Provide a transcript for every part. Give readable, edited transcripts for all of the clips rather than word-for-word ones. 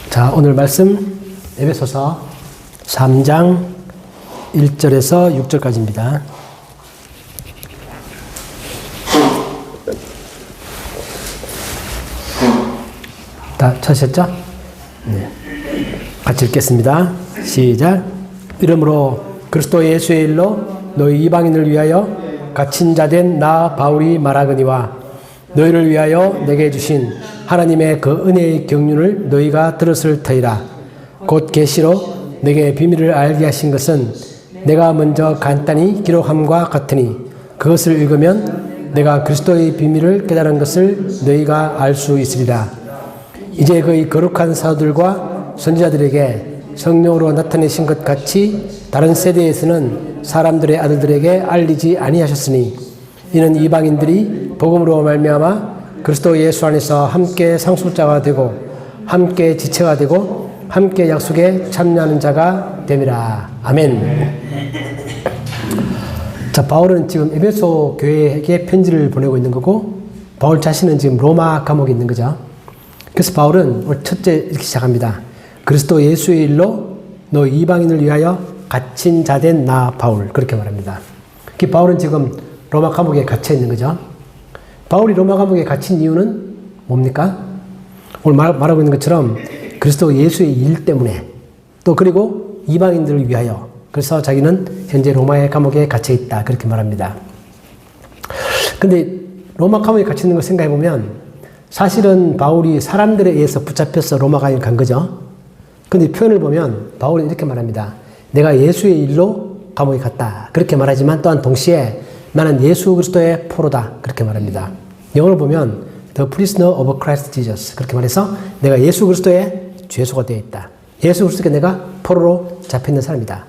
자, 오늘 말씀 에베소서 3장 1절에서 6절까지입니다. 다 찾으셨죠? 네. 같이 읽겠습니다. 시작. 이러므로 그리스도 예수의 일로 너희 이방인을 위하여 갇힌 자 된 나 바울이 말하거니와 너희를 위하여 내게 주신 하나님의 그 은혜의 경륜을 너희가 들었을 터이라. 곧 계시로 내게 비밀을 알게 하신 것은 내가 먼저 간단히 기록함과 같으니 그것을 읽으면 내가 그리스도의 비밀을 깨달은 것을 너희가 알 수 있으리라. 이제 그의 거룩한 사도들과 선지자들에게 성령으로 나타내신 것 같이 다른 세대에서는 사람들의 아들들에게 알리지 아니하셨으니 이는 이방인들이 복음으로 말미암아 그리스도 예수 안에서 함께 상속자가 되고 함께 지체가 되고 함께 약속에 참여하는 자가 됨이라. 아멘. 자, 바울은 지금 에베소 교회에게 편지를 보내고 있는 거고 바울 자신은 지금 로마 감옥에 있는 거죠. 그래서 바울은 오늘 첫째 이렇게 시작합니다. 그리스도 예수의 일로 너 이방인을 위하여 갇힌 자 된 나 바울, 그렇게 말합니다. 바울은 지금 로마 감옥에 갇혀 있는 거죠. 바울이 로마 감옥에 갇힌 이유는 뭡니까? 오늘 말하고 있는 것처럼 그리스도 예수의 일 때문에 또 그리고 이방인들을 위하여, 그래서 자기는 현재 로마의 감옥에 갇혀 있다, 그렇게 말합니다. 근데 로마 감옥에 갇혀 있는 걸 생각해 보면 사실은 바울이 사람들에 의해서 붙잡혀서 로마에 간 거죠. 근데 표현을 보면 바울은 이렇게 말합니다. 내가 예수의 일로 감옥에 갔다, 그렇게 말하지만 또한 동시에 나는 예수 그리스도의 포로다, 그렇게 말합니다. 영어를 보면 The prisoner of Christ Jesus, 그렇게 말해서 내가 예수 그리스도의 죄수가 되어 있다. 예수 그리스도께 내가 포로로 잡혀있는 사람이다.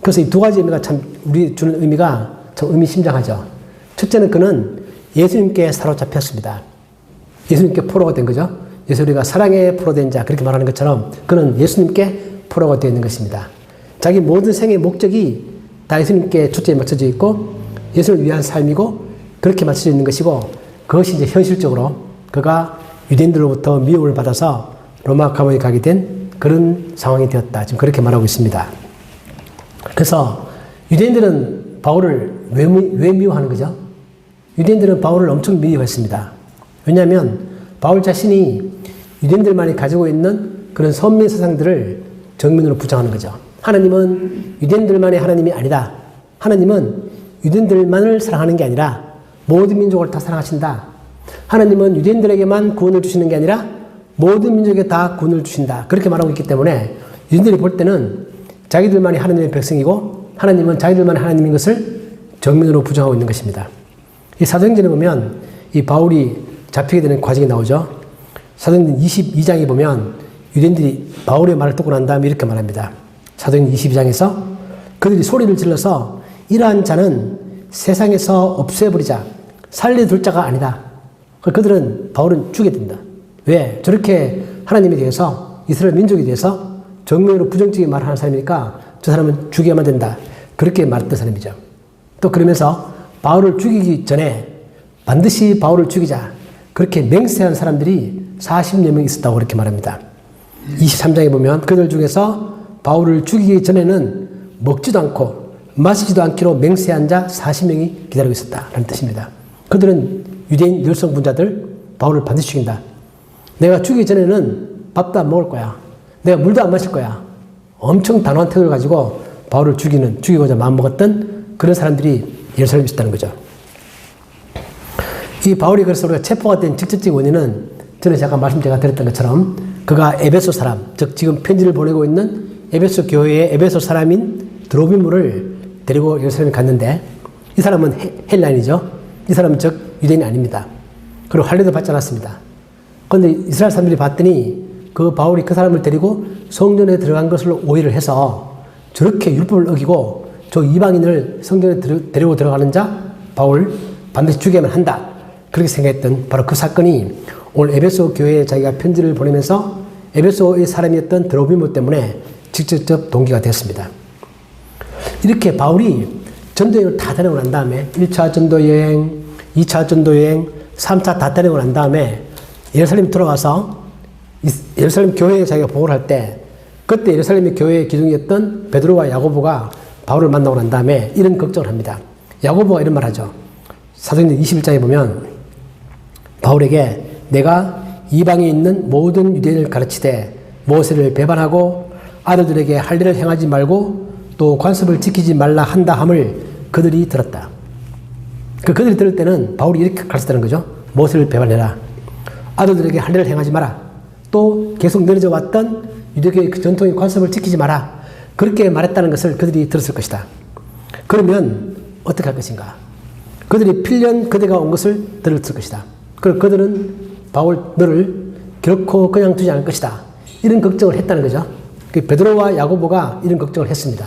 그래서 이 두 가지 의미가 참 우리 주는 의미가 참 의미심장하죠. 첫째는 그는 예수님께 사로잡혔습니다. 예수님께 포로가 된 거죠. 예수 우리가 사랑의 포로 된 자, 그렇게 말하는 것처럼 그는 예수님께 포로가 되어 있는 것입니다. 자기 모든 생의 목적이 다 예수님께 초점이 맞춰져 있고 예수를 위한 삶이고 그렇게 맞춰져 있는 것이고, 그것이 이제 현실적으로 그가 유대인들로부터 미움을 받아서 로마 감옥에 가게 된 그런 상황이 되었다, 지금 그렇게 말하고 있습니다. 그래서 유대인들은 바울을 왜 미워하는 거죠? 유대인들은 바울을 엄청 미워했습니다. 왜냐하면 바울 자신이 유대인들만이 가지고 있는 그런 선민 사상들을 정면으로 부정하는 거죠. 하나님은 유대인들만의 하나님이 아니다. 하나님은 유대인들만을 사랑하는 게 아니라 모든 민족을 다 사랑하신다. 하나님은 유대인들에게만 구원을 주시는 게 아니라 모든 민족에 다 구원을 주신다, 그렇게 말하고 있기 때문에 유대인들이 볼 때는 자기들만이 하나님의 백성이고 하나님은 자기들만의 하나님인 것을 정면으로 부정하고 있는 것입니다. 이 사도행전에 보면 이 바울이 잡히게 되는 과정이 나오죠. 사도행전 22장에 보면 유대인들이 바울의 말을 듣고 난 다음에 이렇게 말합니다. 사도행전 22장에서 그들이 소리를 질러서 이러한 자는 세상에서 없애버리자, 살려둘 자가 아니다. 그들은 바울은 죽여야 된다. 왜? 저렇게 하나님에 대해서 이스라엘 민족에 대해서 정면으로 부정적인 말을 하는 사람이니까 저 사람은 죽여야만 된다, 그렇게 말했던 사람이죠. 또 그러면서 바울을 죽이기 전에 반드시 바울을 죽이자, 그렇게 맹세한 사람들이 40여 명 있었다고 그렇게 말합니다. 23장에 보면 그들 중에서 바울을 죽이기 전에는 먹지도 않고 마시지도 않기로 맹세한 자 40명이 기다리고 있었다라는 뜻입니다. 그들은 유대인 열성분자들, 바울을 반드시 죽인다. 내가 죽이기 전에는 밥도 안 먹을 거야. 내가 물도 안 마실 거야. 엄청 단호한 태도를 가지고 바울을 죽이고자 마음먹었던 그런 사람들이 예루살렘에 있었다는 거죠. 이 바울이 그래서 우리가 체포가 된 직접적인 원인은 전에 제가 드렸던 것처럼 그가 에베소 사람, 즉 지금 편지를 보내고 있는 에베소 교회의 에베소 사람인 드로비무를 데리고 예루살렘에 갔는데, 이 사람은 헬라인이죠. 이 사람은 즉 유대인이 아닙니다. 그리고 할례도 받지 않았습니다. 그런데 이스라엘 사람들이 봤더니 그 바울이 그 사람을 데리고 성전에 들어간 것을 오해를 해서 저렇게 율법을 어기고 저 이방인을 성전에 데리고 들어가는 자 바울 반드시 죽여야만 한다, 그렇게 생각했던 바로 그 사건이 오늘 에베소 교회에 자기가 편지를 보내면서 에베소의 사람이었던 드로비무 때문에 직접적 동기가 되었습니다. 이렇게 바울이 전도여행을 다 다니고 난 다음에 1차 전도여행, 2차 전도여행, 3차 다 다니고 난 다음에 예루살렘 들어가서 예루살렘 교회에 자기가 보고를 할 때 그때 예루살렘의 교회의 기둥이었던 베드로와 야고보가 바울을 만나고 난 다음에 이런 걱정을 합니다. 야고보가 이런 말 하죠. 사도행전 21장에 보면 바울에게 내가 이방에 있는 모든 유대인을 가르치되 모세를 배반하고 아들들에게 할 일을 행하지 말고 또 관습을 지키지 말라 한다 함을 그들이 들었다. 그들이 들을 때는 바울이 이렇게 가르쳤다는 거죠. 모세를 배반해라. 아들들에게 할 일을 행하지 마라. 또 계속 내려져 왔던 유대교의 그 전통의 관습을 지키지 마라. 그렇게 말했다는 것을 그들이 들었을 것이다. 그러면 어떻게 할 것인가? 그들이 필연 그대가 온 것을 들었을 것이다. 그리고 그들은 바울 너를 결코 그냥 두지 않을 것이다. 이런 걱정을 했다는 거죠. 베드로와 야고보가 이런 걱정을 했습니다.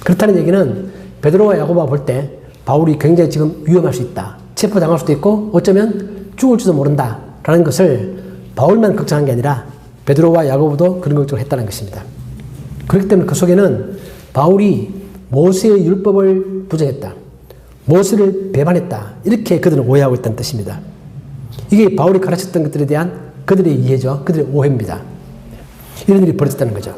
그렇다는 얘기는 베드로와 야고보가 볼 때 바울이 굉장히 지금 위험할 수 있다. 체포당할 수도 있고 어쩌면 죽을지도 모른다. 라는 것을 바울만 걱정한 게 아니라 베드로와 야고보도 그런 걱정을 했다는 것입니다. 그렇기 때문에 그 속에는 바울이 모세의 율법을 부정했다. 모세를 배반했다. 이렇게 그들은 오해하고 있다는 뜻입니다. 이게 바울이 가르쳤던 것들에 대한 그들의 이해죠. 그들의 오해입니다. 이런 일이 벌어졌다는 거죠.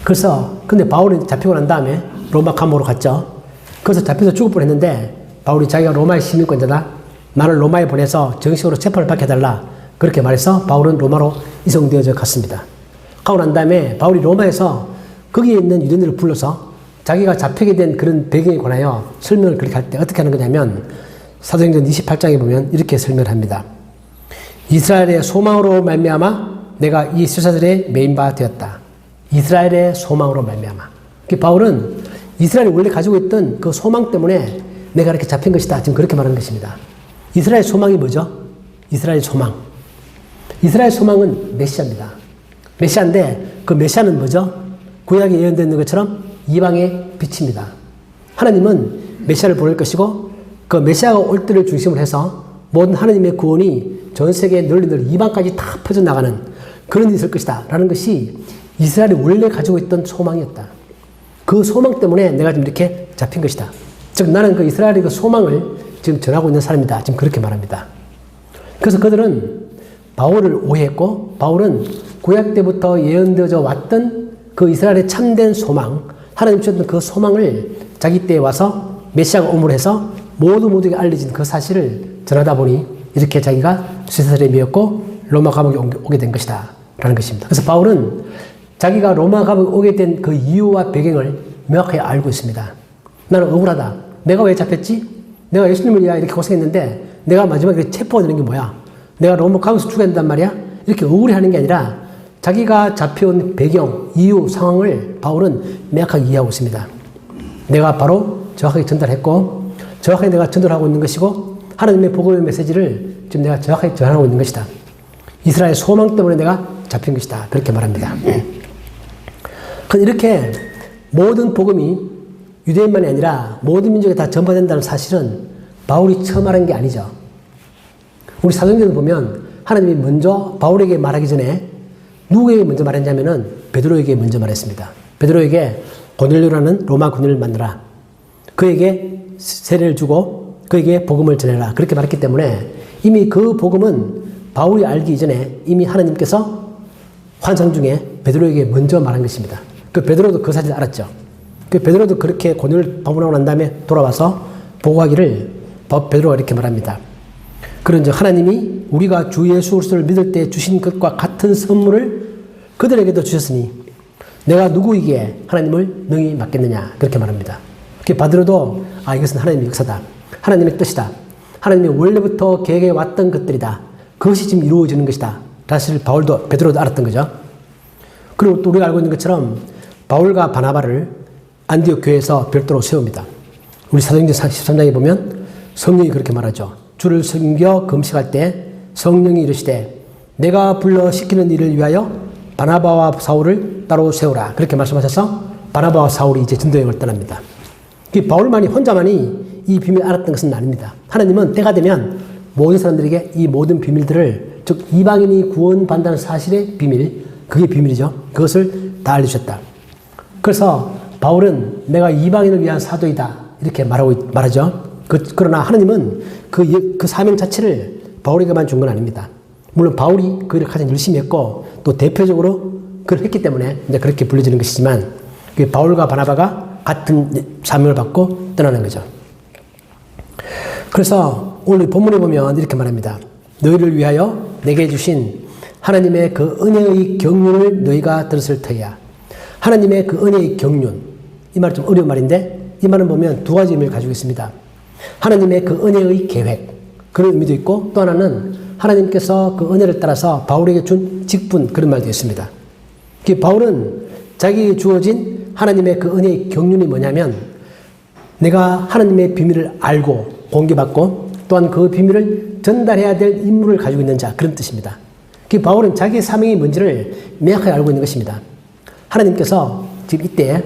그래서 근데 바울이 잡히고 난 다음에 로마 감옥으로 갔죠. 그래서 잡혀서 죽을 뻔했는데 바울이 자기가 로마의 시민권자다. 나를 로마에 보내서 정식으로 체포를 받게 해달라. 그렇게 말해서 바울은 로마로 이송되어져 갔습니다. 가고 난 다음에 바울이 로마에서 거기에 있는 유대인들을 불러서 자기가 잡히게 된 그런 배경에 관하여 설명을 그렇게 할 때 어떻게 하는 거냐면 사도행전 28장에 보면 이렇게 설명을 합니다. 이스라엘의 소망으로 말미암아 내가 이 수사들의 메인바 되었다. 이스라엘의 소망으로 말미암아. 바울은 이스라엘이 원래 가지고 있던 그 소망 때문에 내가 이렇게 잡힌 것이다. 지금 그렇게 말하는 것입니다. 이스라엘 소망이 뭐죠? 이스라엘 소망. 이스라엘 소망은 메시아입니다. 메시아인데 그 메시아는 뭐죠? 구약에 예언되어 있는 것처럼 이방의 빛입니다. 하나님은 메시아를 보낼 것이고 그 메시아가 올 때를 중심으로 해서 모든 하나님의 구원이 전 세계에 널리 이방까지 다 퍼져나가는 그런 일이 있을 것이다. 라는 것이 이스라엘이 원래 가지고 있던 소망이었다. 그 소망 때문에 내가 지금 이렇게 잡힌 것이다. 즉 나는 그 이스라엘의 그 소망을 지금 전하고 있는 사람이다. 지금 그렇게 말합니다. 그래서 그들은 바울을 오해했고 바울은 구약 때부터 예언되어져 왔던 그 이스라엘의 참된 소망, 하나님 주셨던 그 소망을 자기 때에 와서 메시아가 오므로 해서 모두에게 알려진 그 사실을 전하다 보니 이렇게 자기가 수사들에 미었고 로마 감옥에 오게 된 것이다. 라는 것입니다. 그래서 바울은 자기가 로마 감옥에 오게 된 그 이유와 배경을 명확하게 알고 있습니다. 나는 억울하다. 내가 왜 잡혔지? 내가 예수님을 위하여 이렇게 고생했는데 내가 마지막에 체포가 되는 게 뭐야? 내가 로마 감옥에서 죽어야 된단 말이야? 이렇게 억울해하는 게 아니라 자기가 잡혀온 배경, 이유, 상황을 바울은 명확하게 이해하고 있습니다. 내가 바로 정확하게 전달했고 정확하게 내가 전달하고 있는 것이고 하나님의 복음의 메시지를 지금 내가 정확하게 전하고 있는 것이다. 이스라엘 소망 때문에 내가 잡힌 것이다. 그렇게 말합니다. 이렇게 모든 복음이 유대인만이 아니라 모든 민족에 다 전파된다는 사실은 바울이 처음 말한 게 아니죠. 우리 사도행전을 보면 하나님이 먼저 바울에게 말하기 전에 누구에게 먼저 말했냐면은 베드로에게 먼저 말했습니다. 베드로에게 고넬료라는 로마 군인을 만나라. 그에게 세례를 주고 그에게 복음을 전해라. 그렇게 말했기 때문에 이미 그 복음은 바울이 알기 이전에 이미 하나님께서 환상 중에 베드로에게 먼저 말한 것입니다. 그 베드로도 그 사실을 알았죠. 그 베드로도 그렇게 고넬을 방문하고 난 다음에 돌아와서 보고하기를 베드로가 이렇게 말합니다. 그런즉 하나님이 우리가 주 예수 그리스도를 믿을 때 주신 것과 같은 선물을 그들에게도 주셨으니 내가 누구에게 하나님을 능히 맡겠느냐 그렇게 말합니다. 베드로도 이것은 하나님의 역사다. 하나님의 뜻이다. 하나님이 원래부터 계획해 왔던 것들이다. 그것이 지금 이루어지는 것이다. 사실 베드로도 알았던 거죠. 그리고 또 우리가 알고 있는 것처럼 바울과 바나바를 안디옥 교회에서 별도로 세웁니다. 우리 사도행전 13장에 보면 성령이 그렇게 말하죠. 주를 섬겨 금식할 때 성령이 이르시되 내가 불러 시키는 일을 위하여 바나바와 사울을 따로 세우라. 그렇게 말씀하셔서 바나바와 사울이 이제 전도여행을 떠납니다. 바울만이 혼자만이 이 비밀을 알았던 것은 아닙니다. 하나님은 때가 되면 모든 사람들에게 이 모든 비밀들을 즉 이방인이 구원받는다는 사실의 비밀, 그게 비밀이죠. 그것을 다 알려주셨다. 그래서 바울은 내가 이방인을 위한 사도이다 이렇게 말하죠. 그러나 하나님은 그 사명 자체를 바울에게만 준 건 아닙니다. 물론 바울이 그 일을 가장 열심히 했고 또 대표적으로 그걸 했기 때문에 이제 그렇게 불려지는 것이지만 바울과 바나바가 같은 사명을 받고 떠나는 거죠. 그래서 오늘 본문에 보면 이렇게 말합니다. 너희를 위하여 내게 주신 하나님의 그 은혜의 경륜을 너희가 들었을 터이야. 하나님의 그 은혜의 경륜. 이 말은 좀 어려운 말인데 이 말은 보면 두 가지 의미를 가지고 있습니다. 하나님의 그 은혜의 계획. 그런 의미도 있고 또 하나는 하나님께서 그 은혜를 따라서 바울에게 준 직분 그런 말도 있습니다. 바울은 자기에게 주어진 하나님의 그 은혜의 경륜이 뭐냐면 내가 하나님의 비밀을 알고 공개받고 또한 그 비밀을 전달해야 될 임무를 가지고 있는 자 그런 뜻입니다. 바울은 자기의 사명이 뭔지를 명확하게 알고 있는 것입니다. 하나님께서 지금 이때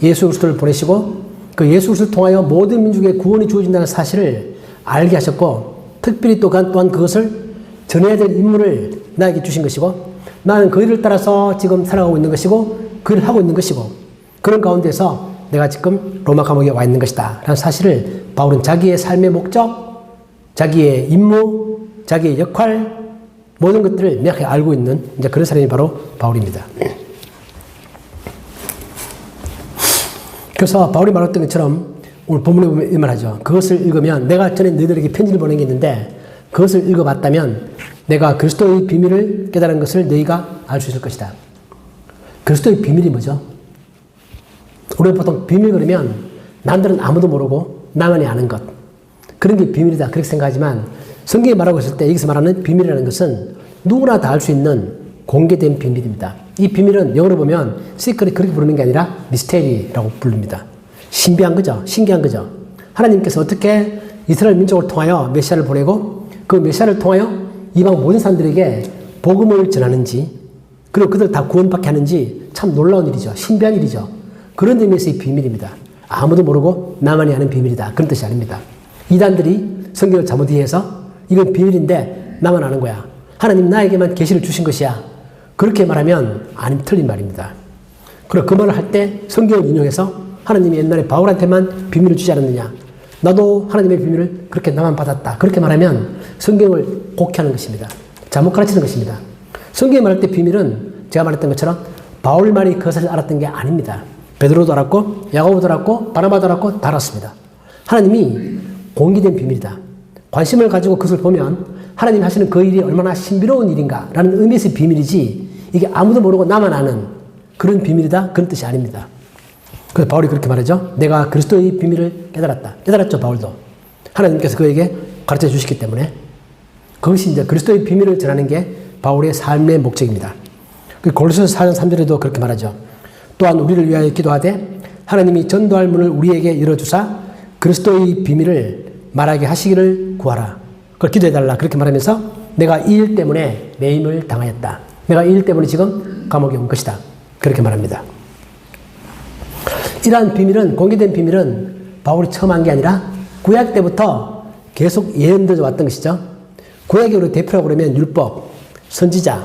예수 그리스도를 보내시고 그 예수 그리스도를 통하여 모든 민족의 구원이 주어진다는 사실을 알게 하셨고 특별히 또한 그것을 전해야 될 임무를 나에게 주신 것이고 나는 그 일을 따라서 지금 살아가고 있는 것이고 그 일을 하고 있는 것이고 그런 가운데서 내가 지금 로마 감옥에 와 있는 것이다 라는 사실을 바울은 자기의 삶의 목적, 자기의 임무, 자기의 역할 모든 것들을 명확히 알고 있는 이제 그런 사람이 바로 바울입니다. 그래서 바울이 말했던 것처럼 오늘 본문에 보면 이 말하죠. 그것을 읽으면 내가 전에 너희들에게 편지를 보낸 게 있는데 그것을 읽어봤다면 내가 그리스도의 비밀을 깨달은 것을 너희가 알 수 있을 것이다. 그리스도의 비밀이 뭐죠? 우리가 보통 비밀 그러면 남들은 아무도 모르고 나만이 아는 것. 그런 게 비밀이다. 그렇게 생각하지만 성경이 말하고 있을 때 여기서 말하는 비밀이라는 것은 누구나 다 알 수 있는 공개된 비밀입니다. 이 비밀은 영어로 보면 시크릿 그렇게 부르는 게 아니라 미스테리라고 부릅니다. 신비한 거죠. 신기한 거죠. 하나님께서 어떻게 이스라엘 민족을 통하여 메시아를 보내고 그 메시아를 통하여 이방 모든 사람들에게 복음을 전하는지 그리고 그들 다 구원받게 하는지 참 놀라운 일이죠. 신비한 일이죠. 그런 의미에서의 비밀입니다. 아무도 모르고 나만이 아는 비밀이다. 그런 뜻이 아닙니다. 이단들이 성경을 잘못 이해해서 이건 비밀인데 나만 아는 거야. 하나님 나에게만 계시를 주신 것이야. 그렇게 말하면 아님 틀린 말입니다. 그리고 그 말을 할 때 성경을 인용해서 하나님이 옛날에 바울한테만 비밀을 주지 않았느냐. 나도 하나님의 비밀을 그렇게 나만 받았다. 그렇게 말하면 성경을 곡해하는 것입니다. 잘못 가르치는 것입니다. 성경이 말할 때 비밀은 제가 말했던 것처럼 바울만이 그 사실을 알았던 게 아닙니다. 베드로도 알았고 야고보도 알았고 바나바도 알았고 다 알았습니다. 하나님이 공개된 비밀이다. 관심을 가지고 그것을 보면 하나님이 하시는 그 일이 얼마나 신비로운 일인가 라는 의미에서의 비밀이지 이게 아무도 모르고 나만 아는 그런 비밀이다 그런 뜻이 아닙니다. 그래서 바울이 그렇게 말하죠. 내가 그리스도의 비밀을 깨달았다. 깨달았죠 바울도. 하나님께서 그에게 가르쳐 주시기 때문에 그것이 이제 그리스도의 비밀을 전하는 게 바울의 삶의 목적입니다. 골로새서 4장 3절에도 그렇게 말하죠. 또한 우리를 위하여 기도하되 하나님이 전도할 문을 우리에게 열어주사 그리스도의 비밀을 말하게 하시기를 구하라. 그걸 기도해달라. 그렇게 말하면서 내가 이 일 때문에 매임을 당하였다. 내가 이 일 때문에 지금 감옥에 온 것이다. 그렇게 말합니다. 이러한 비밀은 공개된 비밀은 바울이 처음 한 게 아니라 구약 때부터 계속 예언되어 왔던 것이죠. 구약의 우리 대표라고 그러면 율법, 선지자,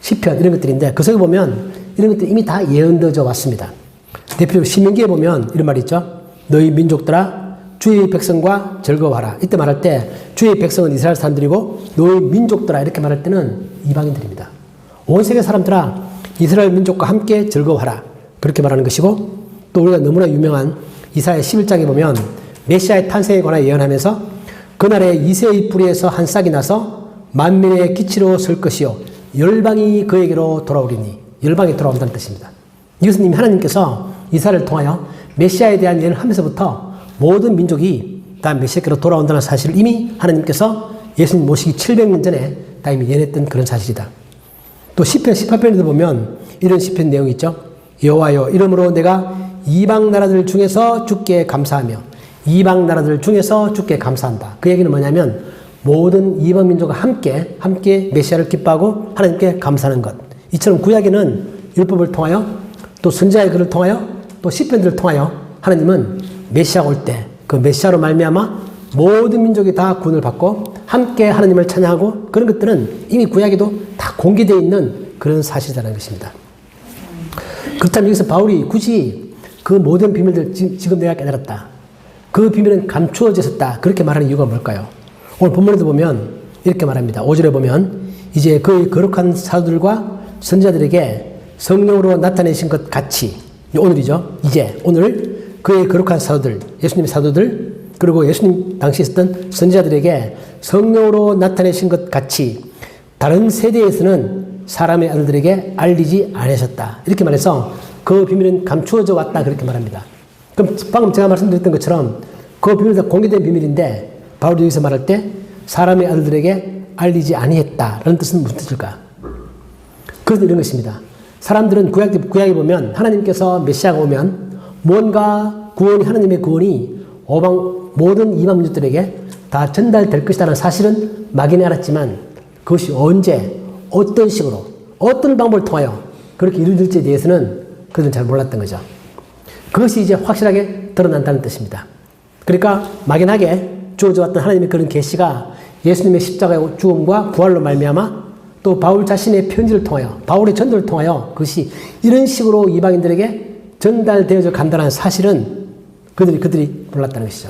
시편 이런 것들인데 그 속에 보면 이런 것들이 이미 다 예언되어 왔습니다. 대표적으로 신명기에 보면 이런 말이 있죠. 너희 민족들아 주의 백성과 즐거워하라. 이때 말할 때 주의 백성은 이스라엘 사람들이고 너희 민족들아 이렇게 말할 때는 이방인들입니다. 온 세계 사람들아 이스라엘 민족과 함께 즐거워하라. 그렇게 말하는 것이고 또 우리가 너무나 유명한 이사야 11장에 보면 메시아의 탄생에 관하여 예언하면서 그날에 이새의 뿌리에서 한 싹이 나서 만민의 기치로 설 것이요 열방이 그에게로 돌아오리니 열방에 돌아온다는 뜻입니다. 이것은 이미 하나님께서 이사야를 통하여 메시아에 대한 예언을 하면서부터 모든 민족이 다 메시아께로 돌아온다는 사실을 이미 하나님께서 예수님 모시기 700년 전에 다 이미 예언했던 그런 사실이다. 또 시편 18편에도 보면 이런 시편 내용이 있죠. 여호와여 이름으로 내가 이방 나라들 중에서 주께 감사하며 이방 나라들 중에서 주께 감사한다. 그 얘기는 뭐냐면 모든 이방 민족과 함께 메시아를 기뻐하고 하나님께 감사하는 것. 이처럼 구약에는 율법을 통하여 또 선지자의 글을 통하여 또 시편들을 통하여 하나님은 메시아가 올 때 그 메시아로 말미암아 모든 민족이 다 구원을 받고 함께 하나님을 찬양하고 그런 것들은 이미 구약에도 다 공개되어 있는 그런 사실이라는 것입니다. 그렇다면 여기서 바울이 굳이 그 모든 비밀들 지금 내가 깨달았다. 그 비밀은 감추어졌었다. 그렇게 말하는 이유가 뭘까요? 오늘 본문에도 보면 이렇게 말합니다. 5절에 보면 이제 그의 거룩한 사도들과 선지자들에게 성령으로 나타내신 것 같이, 오늘이죠. 이제 오늘 그의 거룩한 사도들, 예수님의 사도들, 그리고 예수님 당시 있었던 선지자들에게 성령으로 나타내신 것 같이 다른 세대에서는 사람의 아들들에게 알리지 않으셨다. 이렇게 말해서 그 비밀은 감추어져 왔다. 그렇게 말합니다. 그럼 방금 제가 말씀드렸던 것처럼 그 비밀은 다 공개된 비밀인데 바울이 여기서 말할 때 사람의 아들들에게 알리지 아니했다라는 뜻은 무슨 뜻일까? 그래서 이런 것입니다. 사람들은 구약에 보면 하나님께서 메시아가 오면 뭔가 구원이, 하나님의 구원이 모든 이방 민족들에게 다 전달될 것이라는 사실은 막연히 알았지만 그것이 언제, 어떤 식으로, 어떤 방법을 통하여 그렇게 이루어질지에 대해서는 그들은 잘 몰랐던 거죠. 그것이 이제 확실하게 드러난다는 뜻입니다. 그러니까 막연하게 주어져 왔던 하나님의 그런 계시가 예수님의 십자가의 죽음과 부활로 말미암아 또 바울 자신의 편지를 통하여, 바울의 전도를 통하여 그것이 이런 식으로 이방인들에게 전달되어져 간다는 사실은 그들이 몰랐다는 것이죠.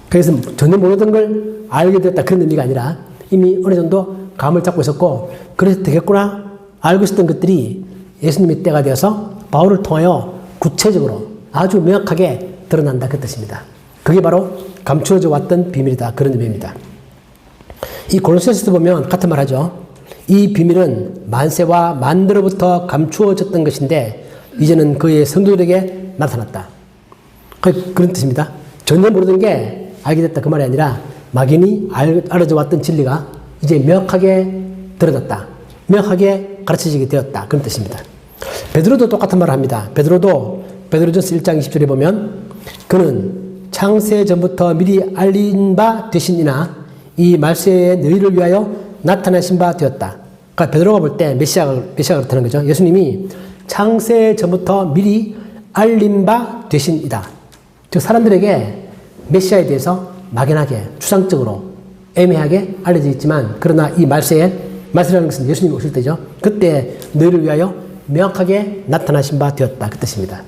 그래서 전혀 모르던 걸 알게 되었다 그런 의미가 아니라 이미 어느 정도 감을 잡고 있었고 그래서 되겠구나 알고 있었던 것들이 예수님의 때가 되어서 바울을 통하여 구체적으로 아주 명확하게 드러난다 그 뜻입니다. 그게 바로 감추어져 왔던 비밀이다 그런 의미입니다. 이 골로새서도 보면 같은 말 하죠. 이 비밀은 만세와 만대로부터 감추어졌던 것인데 이제는 그의 성도들에게 나타났다. 그런 뜻입니다. 전혀 모르던 게 알게 됐다 그 말이 아니라 막연히 알아져 왔던 진리가 이제 명확하게 드러났다. 명확하게 가르쳐지게 되었다. 그런 뜻입니다. 베드로도 똑같은 말을 합니다. 베드로전서 1장 20절에 보면 그는 창세 전부터 미리 알린 바 되시니나 이 말세에 너희를 위하여 나타나신 바 되었다. 그러니까 베드로가 볼 때 메시아가 그렇다는 거죠. 예수님이 창세 전부터 미리 알린 바 되신이다. 즉 사람들에게 메시아에 대해서 막연하게 추상적으로 애매하게 알려져 있지만 그러나 이 말세라는 것은 예수님이 오실 때죠. 그때 너희를 위하여 명확하게 나타나신 바 되었다. 그 뜻입니다.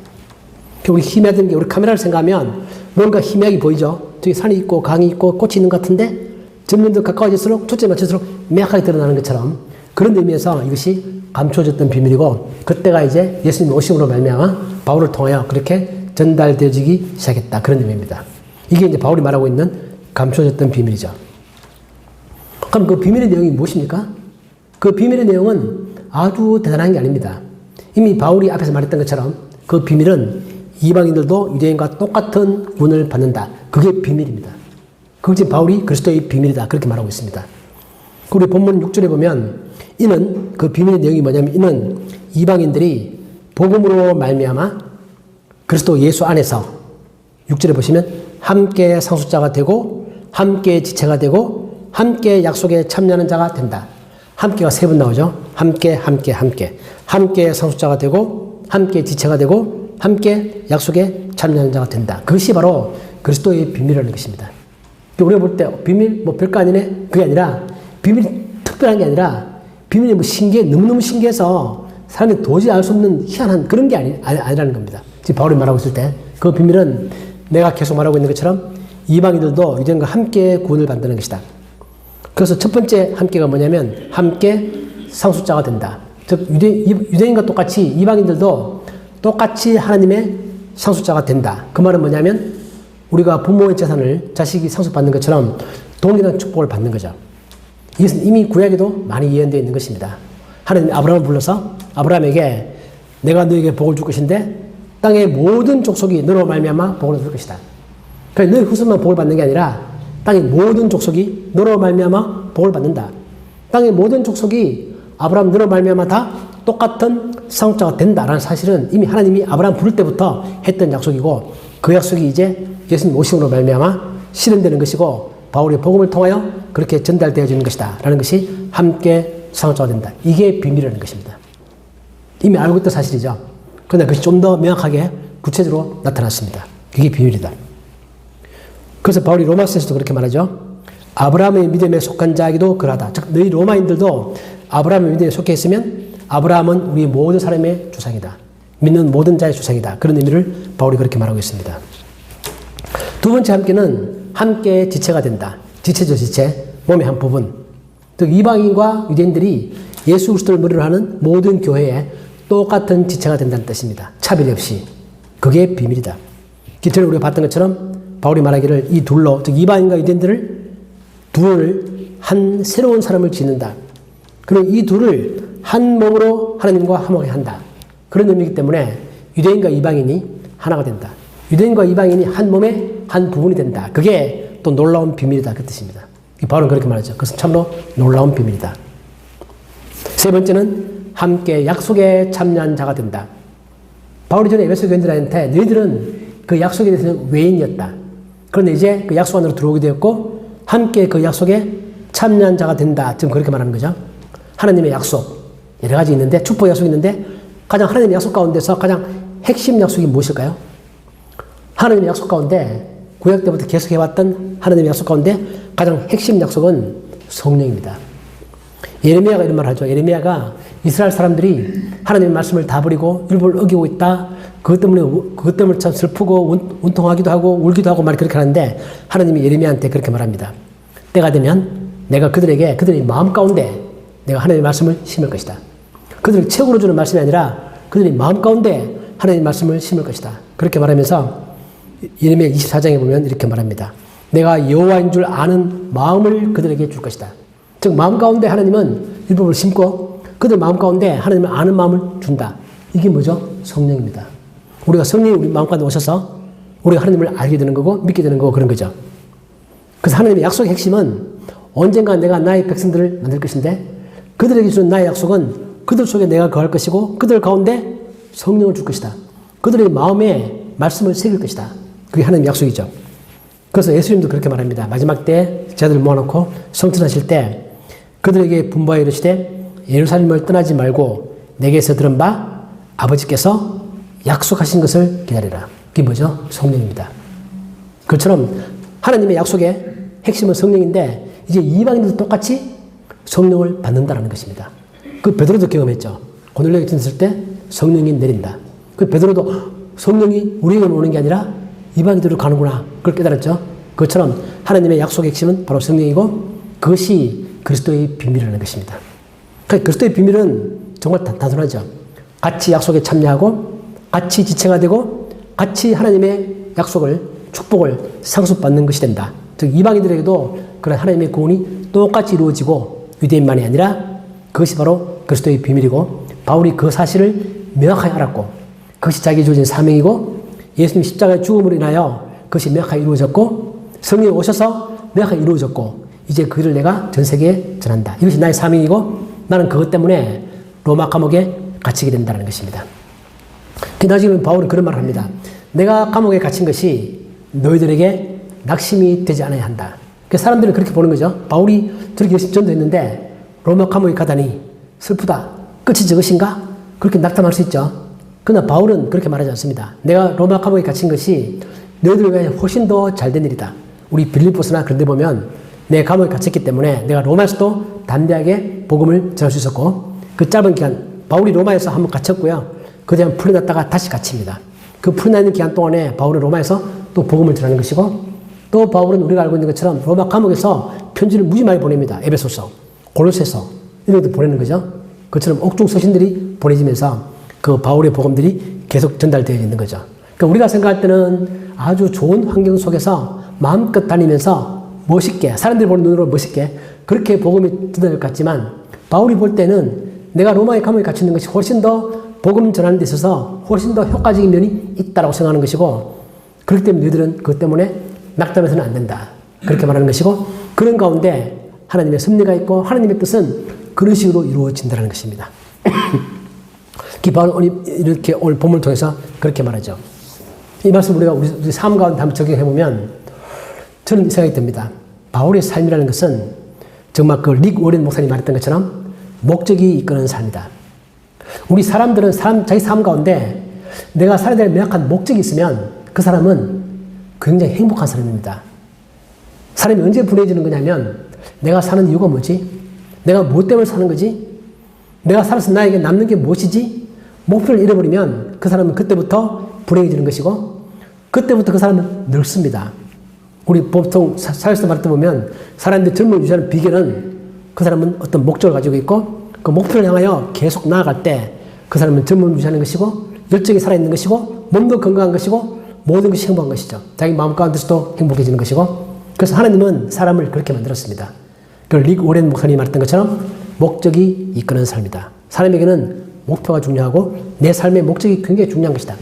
우리 희미하던 게 우리 카메라를 생각하면 뭔가 희미하게 보이죠. 저기 산이 있고 강이 있고 꽃이 있는 것 같은데 점점 더 가까워질수록 초점에 맞출수록 명확하게 드러나는 것처럼 그런 의미에서 이것이 감추어졌던 비밀이고 그때가 이제 예수님 오심으로 말미암아 바울을 통하여 그렇게 전달되어지기 시작했다. 그런 의미입니다. 이게 이제 바울이 말하고 있는 감추어졌던 비밀이죠. 그럼 그 비밀의 내용이 무엇입니까? 그 비밀의 내용은 아주 대단한 게 아닙니다. 이미 바울이 앞에서 말했던 것처럼 그 비밀은 이방인들도 유대인과 똑같은 구원을 받는다. 그게 비밀입니다. 그것이 바울이 그리스도의 비밀이다. 그렇게 말하고 있습니다. 우리 본문 6절에 보면 이는 그 비밀의 내용이 뭐냐면 이는 이방인들이 복음으로 말미암아 그리스도 예수 안에서 6절에 보시면 함께 상속자가 되고 함께 지체가 되고 함께 약속에 참여하는 자가 된다. 함께가 3번 나오죠. 함께 상속자가 되고 함께 지체가 되고 함께 약속에 참여하는 자가 된다. 그것이 바로 그리스도의 비밀이라는 것입니다. 우리가 볼 때 비밀 뭐 별거 아니네 그게 아니라 비밀이 특별한 게 아니라 비밀이 뭐 너무너무 신기해서 사람이 도저히 알 수 없는 희한한 그런 게 아니라는 겁니다. 지금 바울이 말하고 있을 때 그 비밀은 내가 계속 말하고 있는 것처럼 이방인들도 유대인과 함께 구원을 받는 것이다. 그래서 첫 번째 함께가 뭐냐면 함께 상속자가 된다. 즉 유대인과 똑같이 이방인들도 똑같이 하나님의 상속자가 된다. 그 말은 뭐냐면 우리가 부모의 재산을 자식이 상속받는 것처럼 동일한 축복을 받는 거죠. 이것은 이미 구약에도 많이 예언되어 있는 것입니다. 하나님이 아브라함을 불러서 아브라함에게 내가 너에게 복을 줄 것인데 땅의 모든 족속이 너로 말미암아 복을 얻을 것이다. 그러니까 너희 후손만 복을 받는 게 아니라 땅의 모든 족속이 너로 말미암아 복을 받는다. 땅의 모든 족속이 아브라함 너로 말미암아 다 똑같은 상속자가 된다라는 사실은 이미 하나님이 아브라함 부를 때부터 했던 약속이고 그 약속이 이제 예수님 오심으로 말미암아 실현되는 것이고 바울의 복음을 통하여 그렇게 전달되어지는 것이다 라는 것이 함께 상속자가 된다. 이게 비밀이라는 것입니다. 이미 알고 있던 사실이죠. 그러나 그것이 좀 더 명확하게 구체적으로 나타났습니다. 그게 비밀이다. 그래서 바울이 로마서에서도 그렇게 말하죠. 아브라함의 믿음에 속한 자에게도 그러하다. 즉 너희 로마인들도 아브라함의 믿음에 속해 있으면 아브라함은 우리 모든 사람의 조상이다. 믿는 모든 자의 조상이다. 그런 의미를 바울이 그렇게 말하고 있습니다. 두 번째 함께는 함께 지체가 된다. 지체죠, 지체. 몸의 한 부분. 즉 이방인과 유대인들이 예수 그리스도를 머리로 하는 모든 교회에 똑같은 지체가 된다는 뜻입니다. 차별 없이. 그게 비밀이다. 전에 우리가 봤던 것처럼 바울이 말하기를 이 둘로, 즉 이방인과 유대인들을 둘을 한 새로운 사람을 짓는다. 그리고 이 둘을 한 몸으로 하나님과 화목하게 한다. 그런 의미이기 때문에 유대인과 이방인이 하나가 된다. 유대인과 이방인이 한 몸의 한 부분이 된다. 그게 또 놀라운 비밀이다. 그 뜻입니다. 바울은 그렇게 말하죠. 그것은 참으로 놀라운 비밀이다. 세 번째는 함께 약속에 참여한 자가 된다. 바울이 전에 에베소 교인들한테 너희들은 그 약속에 대해서는 외인이었다. 그런데 이제 그 약속 안으로 들어오게 되었고 함께 그 약속에 참여한 자가 된다. 지금 그렇게 말하는 거죠. 하나님의 약속 여러 가지 있는데 축복 약속이 있는데 가장 하나님의 약속 가운데서 가장 핵심 약속이 무엇일까요? 하나님의 약속 가운데 구약 때부터 계속 해왔던 하나님의 약속 가운데 가장 핵심 약속은 성령입니다. 예레미야가 이런 말을 하죠. 예레미야가 이스라엘 사람들이 하나님의 말씀을 다 버리고 율법을 어기고 있다. 그것 때문에 참 슬프고 운통하기도 하고 울기도 하고 말 그렇게 하는데 하나님이 예레미야한테 그렇게 말합니다. 때가 되면 내가 그들의 마음 가운데 내가 하나님의 말씀을 심을 것이다. 그들을 책으로 주는 말씀이 아니라 그들의 마음 가운데 하나님의 말씀을 심을 것이다. 그렇게 말하면서 예레미야 24장에 보면 이렇게 말합니다. 내가 여호와인 줄 아는 마음을 그들에게 줄 것이다. 즉 마음 가운데 하나님은 율법을 심고 그들 마음 가운데 하나님을 아는 마음을 준다. 이게 뭐죠? 성령입니다. 우리가 성령이 우리 마음 가운데 오셔서 우리가 하나님을 알게 되는 거고 믿게 되는 거고 그런 거죠. 그래서 하나님의 약속의 핵심은 언젠가 내가 나의 백성들을 만들 것인데 그들에게 주는 나의 약속은 그들 속에 내가 거할 것이고 그들 가운데 성령을 줄 것이다. 그들의 마음에 말씀을 새길 것이다. 그게 하나님의 약속이죠. 그래서 예수님도 그렇게 말합니다. 마지막 때 제자들을 모아놓고 성천하실 때 그들에게 분부하여 이르시되 예루살렘을 떠나지 말고 내게서 들은 바 아버지께서 약속하신 것을 기다리라. 그게 뭐죠? 성령입니다. 그처럼 하나님의 약속의 핵심은 성령인데 이제 이방인들도 똑같이 성령을 받는다는 것입니다. 그 베드로도 경험했죠. 고넬료에게 전했을 때 성령이 내린다. 그 베드로도 성령이 우리에게만 오는 게 아니라 이방인들로 가는구나. 그걸 깨달았죠. 그것처럼 하나님의 약속의 핵심은 바로 성령이고 그것이 그리스도의 비밀이라는 것입니다. 그러니까 그리스도의 비밀은 정말 단순하죠. 같이 약속에 참여하고 같이 지체가 되고 같이 하나님의 약속을 축복을 상속받는 것이 된다. 즉 이방인들에게도 그런 하나님의 구원이 똑같이 이루어지고 유대인만이 아니라 그것이 바로 그리스도의 비밀이고 바울이 그 사실을 명확하게 알았고 그것이 자기에 주어진 사명이고 예수님 십자가의 죽음으로 인하여 그것이 명확하게 이루어졌고 성령이 오셔서 명확하게 이루어졌고 이제 그 일을 내가 전 세계에 전한다. 이것이 나의 사명이고 나는 그것 때문에 로마 감옥에 갇히게 된다는 것입니다. 나중에 바울은 그런 말을 합니다. 내가 감옥에 갇힌 것이 너희들에게 낙심이 되지 않아야 한다. 사람들은 그렇게 보는 거죠. 바울이 저렇게 열심히 전도했는데 로마 감옥에 가다니 슬프다. 끝이 저것인가? 그렇게 낙담할 수 있죠. 그러나 바울은 그렇게 말하지 않습니다. 내가 로마 감옥에 갇힌 것이 너희들을 위해 훨씬 더 잘된 일이다. 우리 빌립보서나 그런 데 보면 내 감옥에 갇혔기 때문에 내가 로마에서도 담대하게 복음을 전할 수 있었고 그 짧은 기간 바울이 로마에서 한번 갇혔고요. 그 다음 풀려났다가 다시 갇힙니다. 그 풀려나는 기간 동안에 바울은 로마에서 또 복음을 전하는 것이고 또 바울은 우리가 알고 있는 것처럼 로마 감옥에서 편지를 무지 많이 보냅니다. 에베소서, 골로새서 이런 것도 보내는 거죠. 그처럼 옥중 서신들이 보내지면서 그 바울의 복음들이 계속 전달되어 있는 거죠. 그러니까 우리가 생각할 때는 아주 좋은 환경 속에서 마음껏 다니면서 멋있게 사람들이 보는 눈으로 멋있게 그렇게 복음이 전달될 것 같지만 바울이 볼 때는 내가 로마의 감옥에 갇히는 것이 훨씬 더 복음 전하는 데 있어서 훨씬 더 효과적인 면이 있다고 생각하는 것이고 그렇기 때문에 너희들은 그것 때문에 낙담해서는 안 된다. 그렇게 말하는 것이고 그런 가운데 하나님의 섭리가 있고 하나님의 뜻은 그런 식으로 이루어진다는 것입니다. 바울은 이렇게 오늘 본문을 통해서 그렇게 말하죠. 이 말씀 우리가 우리 삶 가운데 한번 적용해보면 저는 이 생각이 듭니다. 바울의 삶이라는 것은 정말 그 릭 워렌 목사님이 말했던 것처럼 목적이 이끄는 삶이다. 우리 사람들은 자기 삶 가운데 내가 살아야 될 명확한 목적이 있으면 그 사람은 굉장히 행복한 사람입니다. 사람이 언제 불행해지는 거냐면 내가 사는 이유가 뭐지? 내가 무엇 때문에 사는 거지? 내가 살아서 나에게 남는 게 무엇이지? 목표를 잃어버리면 그 사람은 그때부터 불행해지는 것이고 그때부터 그 사람은 늙습니다. 우리 보통 사회에서 말할 때 보면 사람들이 젊음을 유지하는 비결은 그 사람은 어떤 목적을 가지고 있고 그 목표를 향하여 계속 나아갈 때 그 사람은 젊음을 유지하는 것이고 열정이 살아있는 것이고 몸도 건강한 것이고 모든 것이 행복한 것이죠. 자기 마음 가운데서도 행복해지는 것이고 그래서 하나님은 사람을 그렇게 만들었습니다. 그 릭 오렌 목사님이 말했던 것처럼 목적이 이끄는 삶이다. 사람에게는 목표가 중요하고 내 삶의 목적이 굉장히 중요한 것이다.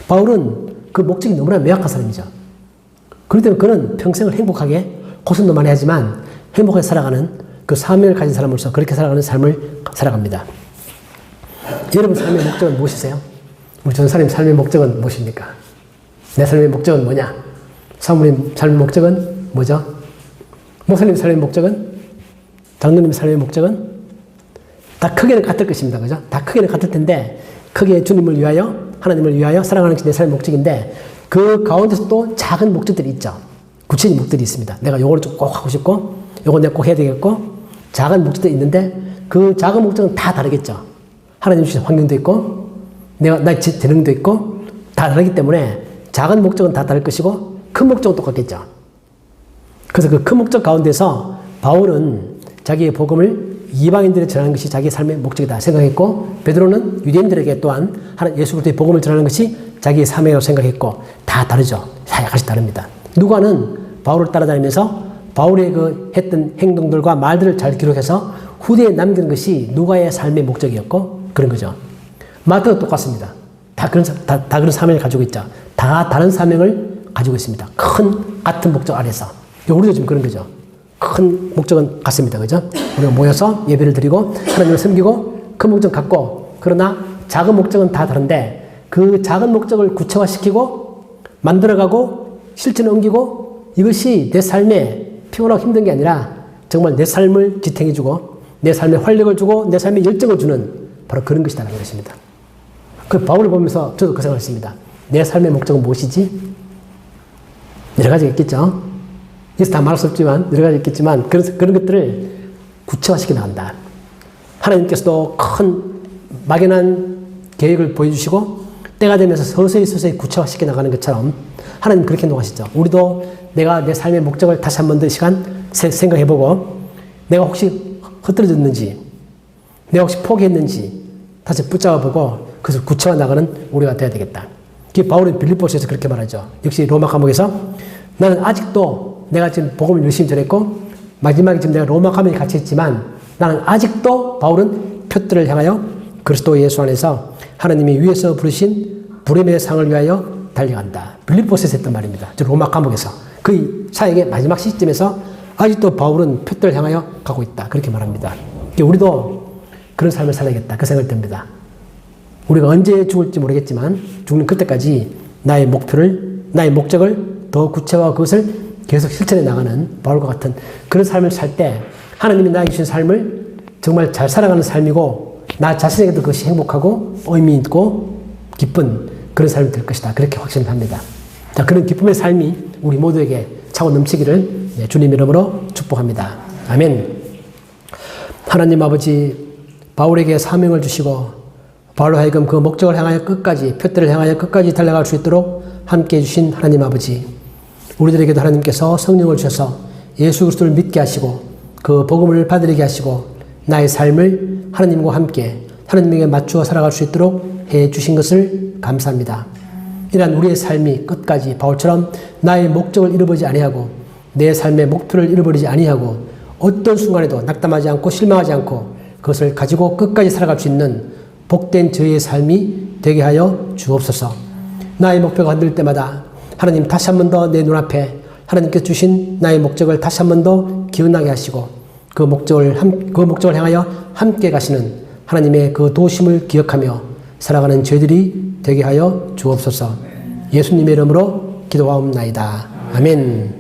바울은 그 목적이 너무나 명확한 사람이죠. 그렇기 때문에 그는 평생을 행복하게 고생도 많이 하지만 행복하게 살아가는 그 사명을 가진 사람으로서 그렇게 살아가는 삶을 살아갑니다. 여러분 삶의 목적은 무엇이세요? 우리 전사님 삶의 목적은 무엇입니까? 내 삶의 목적은 뭐냐? 사모님 삶의 목적은 뭐죠? 목사님 삶의 목적은? 장로님 삶의 목적은? 다 크게는 같을 것입니다. 그죠? 다 크게는 같을 텐데 크게 주님을 위하여 하나님을 위하여 살아가는 것이 내 삶의 목적인데 그 가운데서 또 작은 목적들이 있죠. 구체적인 목적들이 있습니다. 내가 요거를 좀 꼭 하고 싶고 요거 내가 꼭 해야 되겠고 작은 목적들이 있는데 그 작은 목적은 다 다르겠죠. 하나님 주신 환경도 있고 나의 재능도 있고 다 다르기 때문에 작은 목적은 다 다를 것이고 큰 목적은 똑같겠죠. 그래서 그 큰 목적 가운데서 바울은 자기의 복음을 이방인들에 전하는 것이 자기의 삶의 목적이다 생각했고 베드로는 유대인들에게 또한 예수 그리스도의 복음을 전하는 것이 자기의 사명이라고 생각했고 다 다르죠. 약간씩 다릅니다. 누가는 바울을 따라다니면서 바울의 그 했던 행동들과 말들을 잘 기록해서 후대에 남기는 것이 누가의 삶의 목적이었고 그런 거죠. 마태도 똑같습니다. 다 그런 사명을 가지고 있죠. 다 다른 사명을 가지고 있습니다. 큰 같은 목적 아래서. 우리도 지금 그런 거죠. 큰 목적은 같습니다. 그죠? 우리가 모여서 예배를 드리고 하나님을 섬기고 큰 목적 갖고 그러나 작은 목적은 다 다른데 그 작은 목적을 구체화시키고 만들어가고 실천에 옮기고 이것이 내 삶에 피곤하고 힘든 게 아니라 정말 내 삶을 지탱해주고 내 삶에 활력을 주고 내 삶에 열정을 주는 바로 그런 것이라는 것입니다. 그 바울을 보면서 저도 그 생각을 했습니다. 내 삶의 목적은 무엇이지? 여러 가지가 있겠죠. 여기서 다 말할 수 없지만 여러 가지 있겠지만 그런 것들을 구체화시켜 나간다. 하나님께서도 큰 막연한 계획을 보여주시고 때가 되면서 서서히 구체화시켜 나가는 것처럼 하나님 그렇게 노하시죠. 우리도 내가 내 삶의 목적을 다시 한 번 더 이 시간 생각해보고 내가 혹시 흐트러졌는지 내가 혹시 포기했는지 다시 붙잡아보고 그것을 구체화 나가는 우리가 되어야 되겠다. 바울은 빌립보서에서 그렇게 말하죠. 역시 로마 감옥에서 나는 아직도 내가 지금 복음을 열심히 전했고 마지막에 지금 내가 로마 감옥에 갇혀있지만 나는 아직도 바울은 표들을 향하여 그리스도 예수 안에서 하나님이 위에서 부르신 부름의 상을 위하여 달려간다. 빌립보서에서 했던 말입니다. 로마 감옥에서 그 사역의 마지막 시점에서 아직도 바울은 표들을 향하여 가고 있다. 그렇게 말합니다. 우리도 그런 삶을 살아야겠다. 그 생각이 듭니다. 우리가 언제 죽을지 모르겠지만 죽는 그때까지 나의 목적을 더 구체화하고 그것을 계속 실천해 나가는 바울과 같은 그런 삶을 살 때 하나님이 나에게 주신 삶을 정말 잘 살아가는 삶이고 나 자신에게도 그것이 행복하고 의미 있고 기쁜 그런 삶이 될 것이다. 그렇게 확신을 합니다. 자, 그런 기쁨의 삶이 우리 모두에게 차고 넘치기를 주님 이름으로 축복합니다. 아멘. 하나님 아버지 바울에게 사명을 주시고 바울로 하여금 그 목적을 향하여 끝까지 표대를 향하여 끝까지 달려갈 수 있도록 함께해 주신 하나님 아버지 우리들에게도 하나님께서 성령을 주셔서 예수 그리스도를 믿게 하시고 그 복음을 받으리게 하시고 나의 삶을 하나님과 함께 하나님에게 맞추어 살아갈 수 있도록 해 주신 것을 감사합니다. 이러한 우리의 삶이 끝까지 바울처럼 나의 목적을 잃어버리지 아니하고 내 삶의 목표를 잃어버리지 아니하고 어떤 순간에도 낙담하지 않고 실망하지 않고 그것을 가지고 끝까지 살아갈 수 있는 복된 저희의 삶이 되게 하여 주옵소서. 나의 목표가 흔들릴 때마다 하나님 다시 한 번 더 내 눈앞에 하나님께서 주신 나의 목적을 다시 한 번 더 기억나게 하시고 그 목적을 향하여 함께 가시는 하나님의 그 도우심을 기억하며 살아가는 저희들이 되게 하여 주옵소서. 예수님의 이름으로 기도하옵나이다. 아멘.